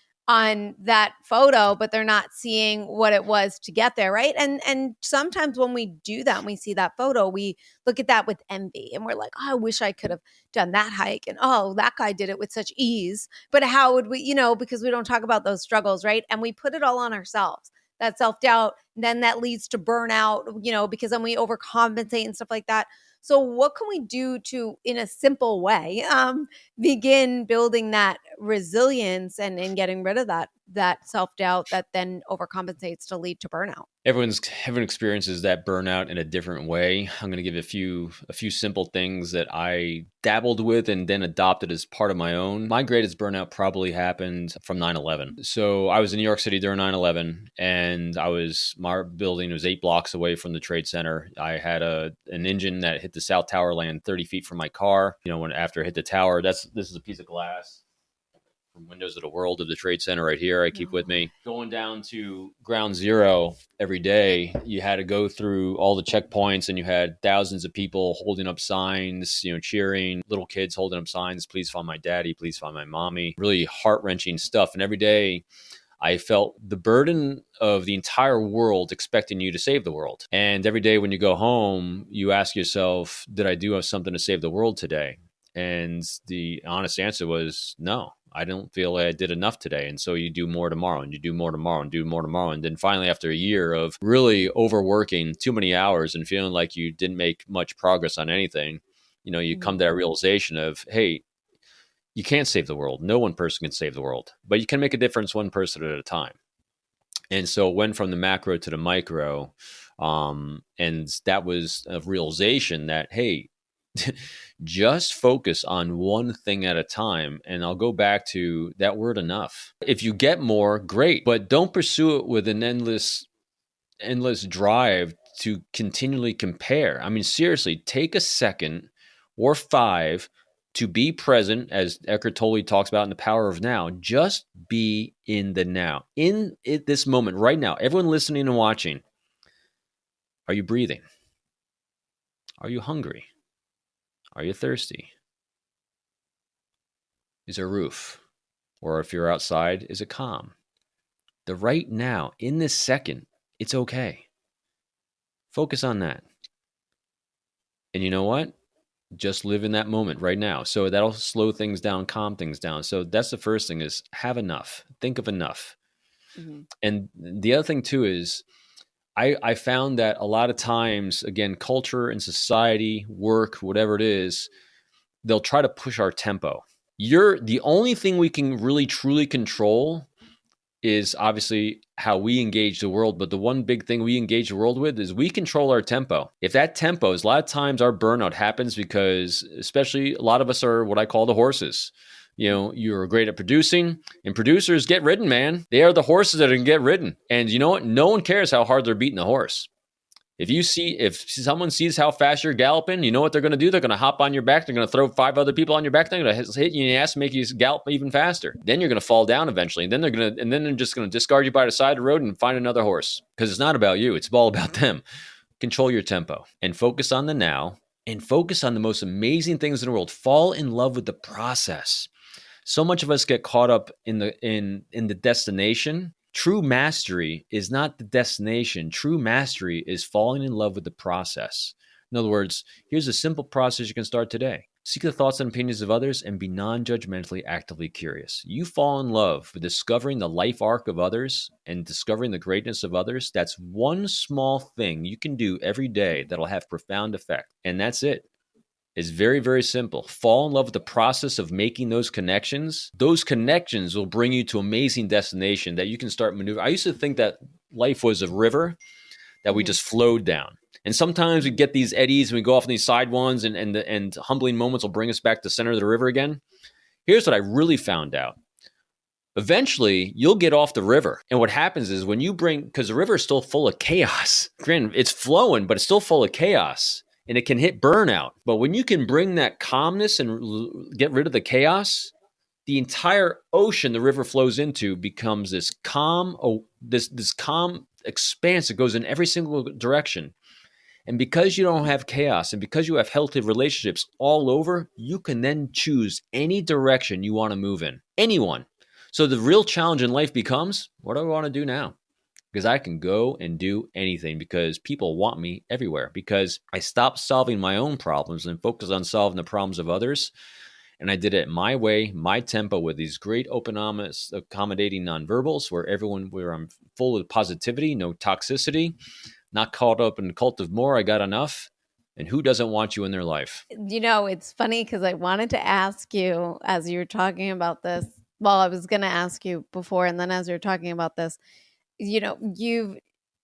S2: that photo, but they're not seeing what it was to get there, right? And sometimes when we do that and we see that photo, we look at that with envy and we're like, oh, I wish I could have done that hike. And oh, that guy did it with such ease. But how would we, because we don't talk about those struggles, right? And we put it all on ourselves. That self-doubt, then that leads to burnout, because then we overcompensate and stuff like that. So what can we do to, in a simple way, begin building that resilience and getting rid of that self-doubt that then overcompensates to lead to burnout?
S1: Everyone experiences that burnout in a different way. I'm going to give a few simple things that I dabbled with and then adopted as part of my own. My greatest burnout probably happened from 9/11. So I was in New York City during 9/11, and my building was 8 blocks away from the Trade Center. I had an engine that hit the South Tower, land 30 feet from my car. After it hit the tower, this is a piece of glass from windows of the world of the Trade Center right here. I keep with me. Going down to ground zero every day, you had to go through all the checkpoints and you had thousands of people holding up signs, cheering, little kids holding up signs, please find my daddy, please find my mommy. Really heart-wrenching stuff. And every day I felt the burden of the entire world expecting you to save the world. And every day when you go home, you ask yourself, did I do something to save the world today? And the honest answer was no, I don't feel like I did enough today. And so you do more tomorrow and you do more tomorrow and do more tomorrow. And then finally, after a year of really overworking too many hours and feeling like you didn't make much progress on anything, you come to that realization of, hey, you can't save the world. No one person can save the world, but you can make a difference one person at a time. And so it went from the macro to the micro. And that was a realization that, hey, just focus on one thing at a time. And I'll go back to that word enough. If you get more, great, but don't pursue it with an endless drive to continually compare. I mean, seriously, take a second or 5 to be present, as Eckhart Tolle talks about in The Power of Now. Just be in the now, this moment right now. Everyone listening and watching, are you breathing? Are you hungry? Are you thirsty? Is there a roof? Or if you're outside, is it calm? The right now, in this second, it's okay. Focus on that. And you know what? Just live in that moment right now. So that'll slow things down, calm things down. So that's the first thing, is have enough. Think of enough. Mm-hmm. And the other thing too is I found that a lot of times, again, culture and society, work, whatever it is, they'll try to push our tempo. The only thing we can really truly control is obviously how we engage the world. But the one big thing we engage the world with is we control our tempo. If that tempo is, a lot of times our burnout happens because, especially a lot of us are what I call the horses. You're great at producing, and producers get ridden, man. They are the horses that can get ridden. And you know what? No one cares how hard they're beating the horse. If someone sees how fast you're galloping, you know what they're going to do? They're going to hop on your back. They're going to throw 5 other people on your back. They're going to hit you in the ass and make you gallop even faster. Then you're going to fall down eventually. And then they're just going to discard you by the side of the road and find another horse. Because it's not about you. It's all about them. Control your tempo and focus on the now, and focus on the most amazing things in the world. Fall in love with the process. So much of us get caught up in the destination. True mastery is not the destination. True mastery is falling in love with the process. In other words, here's a simple process you can start today. Seek the thoughts and opinions of others and be non-judgmentally actively curious. You fall in love with discovering the life arc of others and discovering the greatness of others. That's one small thing you can do every day that'll have profound effect. And that's it. It's very, very simple. Fall in love with the process of making those connections. Those connections will bring you to amazing destination that you can start maneuvering. I used to think that life was a river that we just flowed down. And sometimes we get these eddies and we go off on these side ones, and humbling moments will bring us back to the center of the river again. Here's what I really found out. Eventually, you'll get off the river. And what happens is because the river is still full of chaos. Granted, it's flowing, but it's still full of chaos. And it can hit burnout. But when you can bring that calmness and get rid of the chaos, the entire ocean the river flows into becomes this calm, this calm expanse that goes in every single direction. And because you don't have chaos, and because you have healthy relationships all over, you can then choose any direction you want to move in. Anyone. So the real challenge in life becomes, what do I want to do now? Because I can go and do anything, because people want me everywhere, because I stopped solving my own problems and focused on solving the problems of others. And I did it my way, my tempo, with these great open, honest, accommodating nonverbals where I'm full of positivity, no toxicity, not caught up in the cult of more. I got enough. And who doesn't want you in their life?
S2: It's funny because I wanted to ask you as you were talking about this. Well, I was going to ask you before, and then as you were talking about this, you've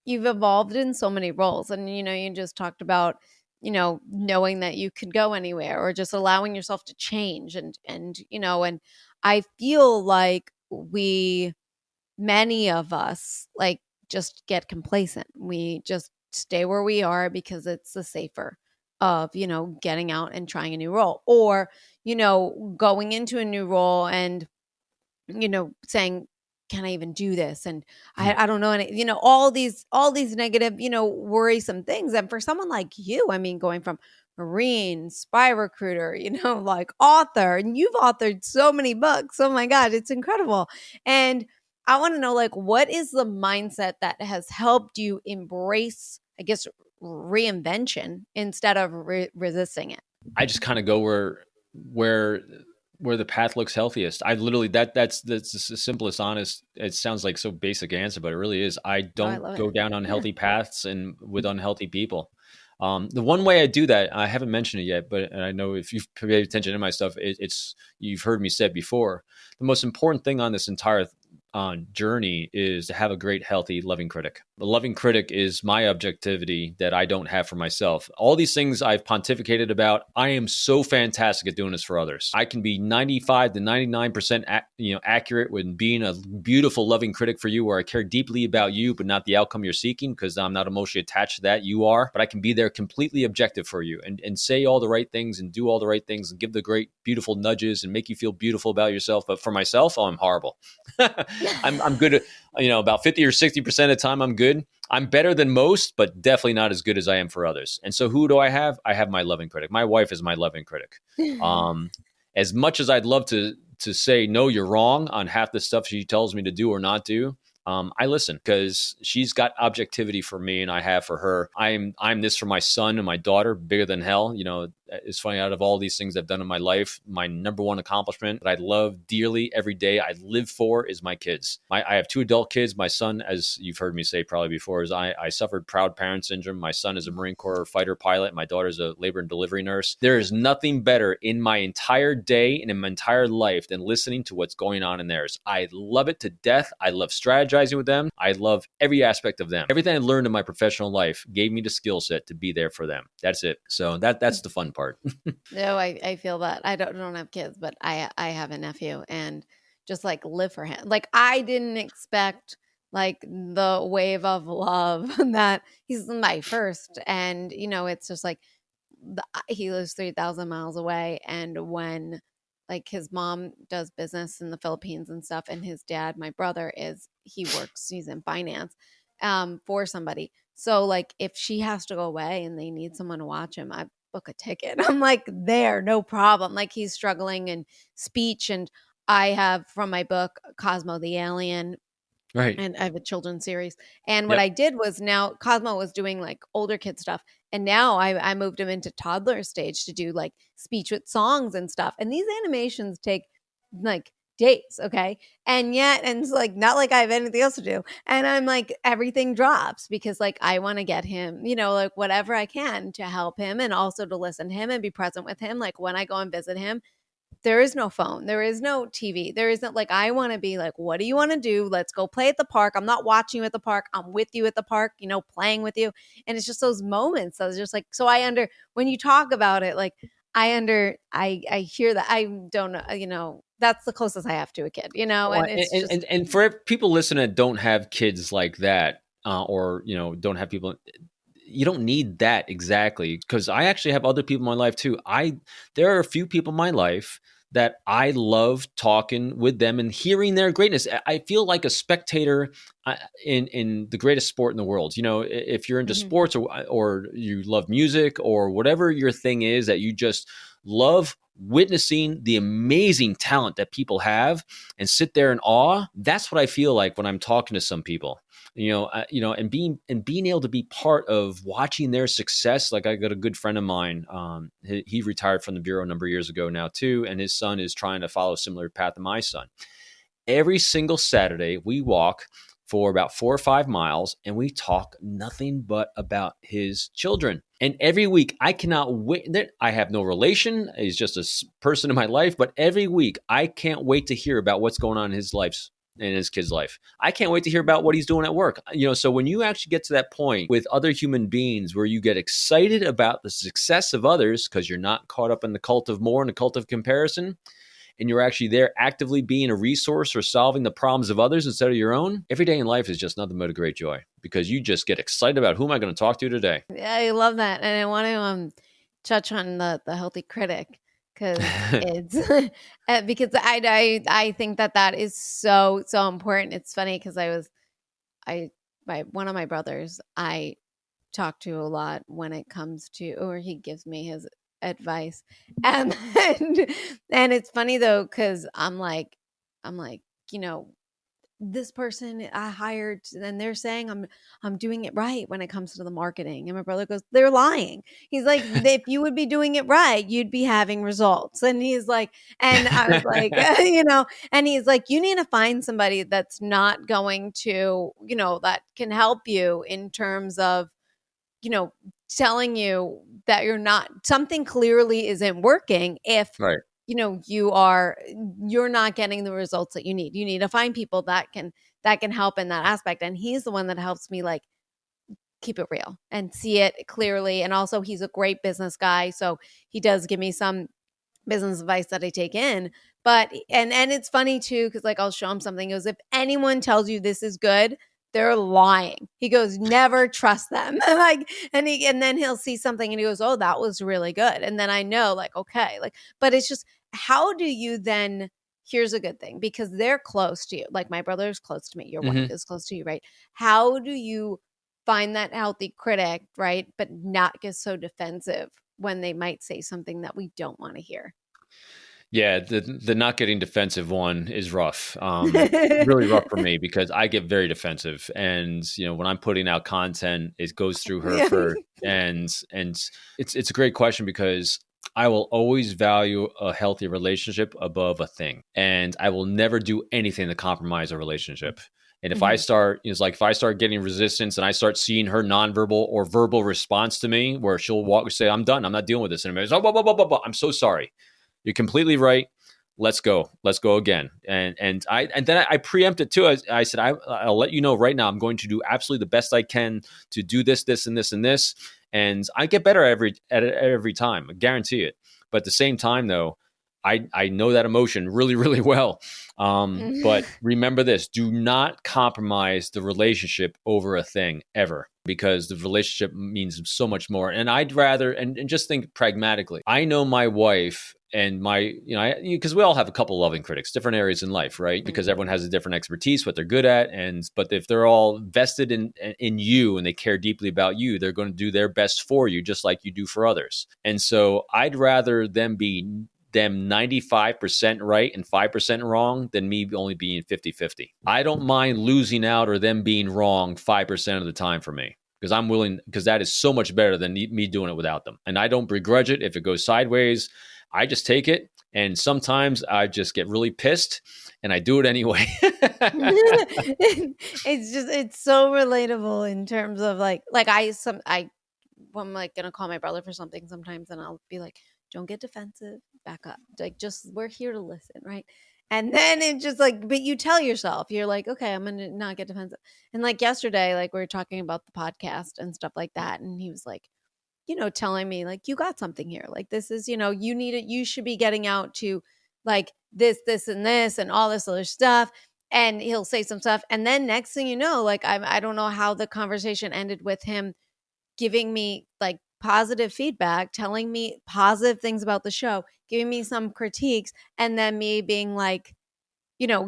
S2: evolved in so many roles, and you just talked about knowing that you could go anywhere, or just allowing yourself to change, and I feel like many of us just get complacent. We just stay where we are because it's the safer of getting out and trying a new role, or going into a new role and saying, can I even do this? And I don't know any, all these negative, worrisome things. And for someone like you, I mean, going from Marine, spy recruiter, like author, and you've authored so many books. Oh my God, it's incredible. And I want to know, like, what is the mindset that has helped you embrace, I guess, reinvention instead of resisting it?
S1: I just kind of go where the path looks healthiest. I literally that's the simplest, honest. It sounds like so basic answer, but it really is. I don't go down unhealthy paths and with unhealthy people. The one way I do that, I haven't mentioned it yet, but I know if you've paid attention to my stuff, it's you've heard me say it before. The most important thing on this entire journey is to have a great, healthy, loving critic. The loving critic is my objectivity that I don't have for myself. All these things I've pontificated about, I am so fantastic at doing this for others. I can be 95 to 99% accurate when being a beautiful, loving critic for you, where I care deeply about you, but not the outcome you're seeking, because I'm not emotionally attached to that. You are, but I can be there completely objective for you and say all the right things and do all the right things and give the great, beautiful nudges and make you feel beautiful about yourself. But for myself, I'm horrible. I'm good at, about 50 or 60% of the time I'm good. I'm better than most, but definitely not as good as I am for others. And so who do I have? I have my loving critic. My wife is my loving critic. As much as I'd love to say, no, you're wrong on half the stuff she tells me to do or not do, I listen because she's got objectivity for me and I have for her. I'm this for my son and my daughter, bigger than hell. It's funny, out of all these things I've done in my life, my number one accomplishment that I love dearly every day, I live for, is my kids. I have 2 adult kids. My son, as you've heard me say probably before, is I suffered proud parent syndrome. My son is a Marine Corps fighter pilot. My daughter's a labor and delivery nurse. There is nothing better in my entire day and in my entire life than listening to what's going on in theirs. I love it to death. I love strategizing with them. I love every aspect of them. Everything I learned in my professional life gave me the skill set to be there for them. That's it. So that's the fun part.
S2: No, I feel that. I don't have kids, but I have a nephew, and just like live for him. Like, I didn't expect like the wave of love that he's my first, and it's just like he lives 3,000 miles away, and when like his mom does business in the Philippines and stuff, and his dad, my brother, he's in finance for somebody. So like if she has to go away and they need someone to watch him, I book a ticket. I'm like, there, no problem. Like, he's struggling in speech, and I have from my book Cosmo the Alien.
S1: Right.
S2: And I have a children's series. And what I did was, now Cosmo was doing like older kid stuff. And now I moved him into toddler stage to do like speech with songs and stuff. And these animations take like days. Okay. And it's like, not like I have anything else to do. And I'm like, everything drops because like, I want to get him, like whatever I can to help him, and also to listen to him and be present with him. Like, when I go and visit him, there is no phone. There is no TV. There isn't, like, I want to be like, what do you want to do? Let's go play at the park. I'm not watching you at the park. I'm with you at the park, playing with you. And it's just those moments. I was just like, so when you talk about it, like I hear that. I don't know, that's the closest I have to a kid,
S1: Well,
S2: and it's
S1: and for people listening that don't have kids like that, or, don't have people, you don't need that exactly, because I actually have other people in my life too. There are a few people in my life that I love talking with them and hearing their greatness. I feel like a spectator in the greatest sport in the world. If you're into sports or you love music or whatever your thing is that you just love witnessing the amazing talent that people have and sit there in awe. That's what I feel like when I'm talking to some people. And being able to be part of watching their success. Like, I got a good friend of mine. He retired from the Bureau a number of years ago now too, and his son is trying to follow a similar path to my son. Every single Saturday, we walk for about 4 or 5 miles, and we talk nothing but about his children. And every week, I cannot wait. I have no relation. He's just a person in my life. But every week, I can't wait to hear about what's going on in his life, in his kid's life. I can't wait to hear about what he's doing at work. So when you actually get to that point with other human beings where you get excited about the success of others, because you're not caught up in the cult of more and the cult of comparison, and you're actually there actively being a resource or solving the problems of others instead of your own, every day in life is just nothing but a great joy, because you just get excited about who am I going to talk to today.
S2: Yeah, I love that. And I want to touch on the healthy critic. because it's because I think that is so important. It's funny because one of my brothers I talk to a lot when it comes to, or he gives me his advice, and and it's funny though because I'm like, you know, this person I hired, and they're saying I'm doing it right when it comes to the marketing. And my brother goes, they're lying. He's like, if you would be doing it right, you'd be having results. And he's like, and I was like, and he's like, you need to find somebody that's not going to, that can help you in terms of, telling you that something clearly isn't working if
S1: Right.
S2: you're not getting the results that you need. You need to find people that can help in that aspect. And he's the one that helps me like keep it real and see it clearly. And also he's a great business guy. So he does give me some business advice that I take in. But and it's funny too, because like I'll show him something. He goes, if anyone tells you this is good, they're lying. He goes, never trust them. And then he'll see something and he goes, oh, that was really good. And then I know, like, okay, like, but it's just, how do you then, here's a good thing, because they're close to you. Like my brother is close to me. Your wife is close to you, right? How do you find that healthy critic, right? But not get so defensive when they might say something that we don't want to hear?
S1: Yeah, the not getting defensive one is rough. Really rough for me because I get very defensive, and when I'm putting out content, it goes through her first, and it's a great question because I will always value a healthy relationship above a thing, and I will never do anything to compromise a relationship. And if I start, if I start getting resistance and I start seeing her nonverbal or verbal response to me, where she'll say, "I'm done. I'm not dealing with this anymore." Oh, blah, blah, blah, blah, blah. I'm so sorry. You're completely right. Let's go again. And then I preempt it too. I said, I'll let you know right now, I'm going to do absolutely the best I can to do this, this, and this, and this. And I get better every time. I guarantee it. But at the same time though, I know that emotion really, really well. But remember this, do not compromise the relationship over a thing ever, because the relationship means so much more. And I'd rather, and just think pragmatically, I know my wife and because we all have a couple loving critics, different areas in life, right? Because everyone has a different expertise, what they're good at. But if they're all vested in you and they care deeply about you, they're going to do their best for you, just like you do for others. And so I'd rather them 95% right and 5% wrong than me only being 50-50. I don't mind losing out or them being wrong 5% of the time for me, because I'm willing, because that is so much better than me doing it without them. And I don't begrudge it. If it goes sideways, I just take it. And sometimes I just get really pissed and I do it anyway.
S2: It's so relatable in terms of when I'm like going to call my brother for something sometimes, and I'll be like, don't get defensive, back up. Like, just, we're here to listen, right? And then it's just like, but you tell yourself, you're like, okay, I'm going to not get defensive. And like yesterday, like we were talking about the podcast and stuff like that. And he was like, telling me like, you got something here. Like, this is, you need it. You should be getting out to like this, and this, and all this other stuff. And he'll say some stuff. And then next thing you know, like, I don't know how the conversation ended with him giving me like positive feedback, telling me positive things about the show, giving me some critiques, and then me being like,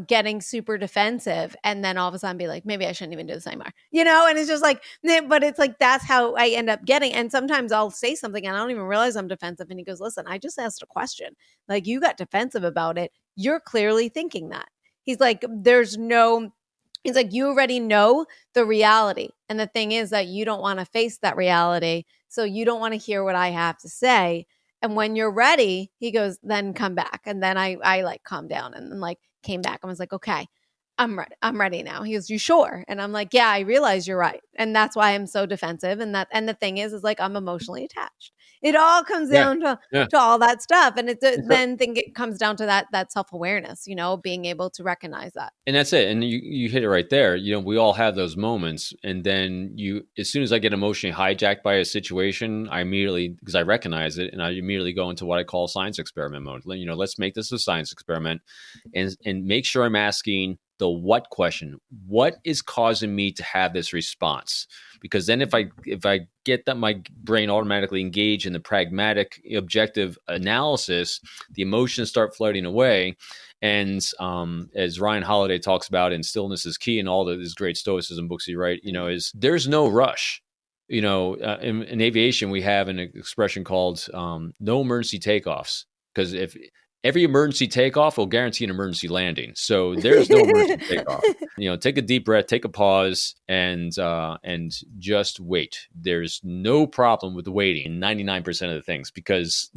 S2: getting super defensive. And then all of a sudden be like, maybe I shouldn't even do this anymore, and it's just like, but it's like, that's how I end up getting. And sometimes I'll say something and I don't even realize I'm defensive. And he goes, listen, I just asked a question. Like, you got defensive about it. You're clearly thinking that. He's like, he's like, you already know the reality. And the thing is that you don't want to face that reality. So you don't want to hear what I have to say. And when you're ready, he goes, then come back. And then I like calmed down and then like came back and was like, okay, I'm ready. I'm ready now. He goes, you sure? And I'm like, yeah, I realize you're right. And that's why I'm so defensive. And the thing is like, I'm emotionally attached. It all comes down to all that stuff. And then it comes down to that self-awareness, being able to recognize that.
S1: And that's it. And you hit it right there. We all have those moments. And then as soon as I get emotionally hijacked by a situation, I immediately, because I recognize it, and I immediately go into what I call science experiment mode. Let's make this a science experiment and make sure I'm asking the what question. What is causing me to have this response? Because then if I get that, my brain automatically engage in the pragmatic, objective analysis, the emotions start floating away. And as Ryan Holiday talks about in Stillness is Key and all his great Stoicism books he writes, is there's no rush. In aviation, we have an expression called no emergency takeoffs, because if every emergency takeoff will guarantee an emergency landing. So there's no emergency takeoff. Take a deep breath, take a pause, and just wait. There's no problem with waiting in 99% of the things, because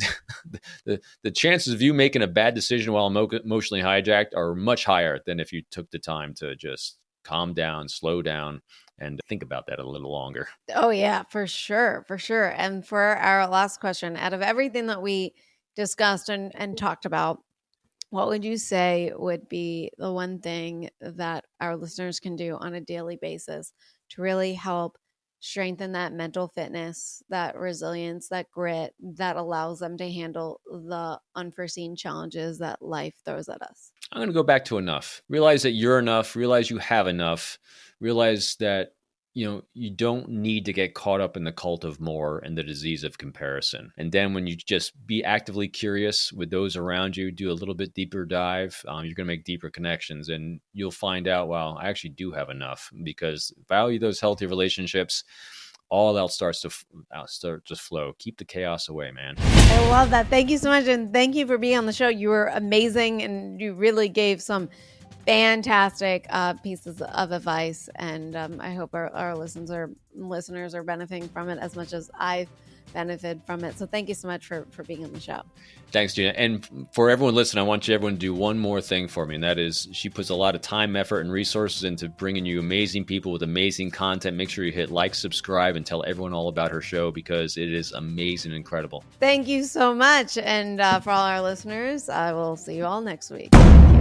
S1: the chances of you making a bad decision while emotionally hijacked are much higher than if you took the time to just calm down, slow down, and think about that a little longer.
S2: Oh, yeah, for sure. For sure. And for our last question, out of everything that we discussed and talked about, what would you say would be the one thing that our listeners can do on a daily basis to really help strengthen that mental fitness, that resilience, that grit that allows them to handle the unforeseen challenges that life throws at us?
S1: I'm going to go back to enough. Realize that you're enough. Realize you have enough. Realize that you don't need to get caught up in the cult of more and the disease of comparison. And then when you just be actively curious with those around you, do a little bit deeper dive, you're going to make deeper connections, and you'll find out, well, I actually do have enough, because value those healthy relationships. All else starts to flow. Keep the chaos away, man.
S2: I love that. Thank you so much. And thank you for being on the show. You were amazing, and you really gave some fantastic pieces of advice, and I hope our listeners are benefiting from it as much as I've benefited from it. So thank you so much for being on the show.
S1: Thanks, Gina. And for everyone listening, I want everyone to do one more thing for me, and that is, she puts a lot of time, effort, and resources into bringing you amazing people with amazing content. Make sure you hit like, subscribe, and tell everyone all about her show, because it is amazing and incredible.
S2: Thank you so much. And for all our listeners, I will see you all next week. Thank you.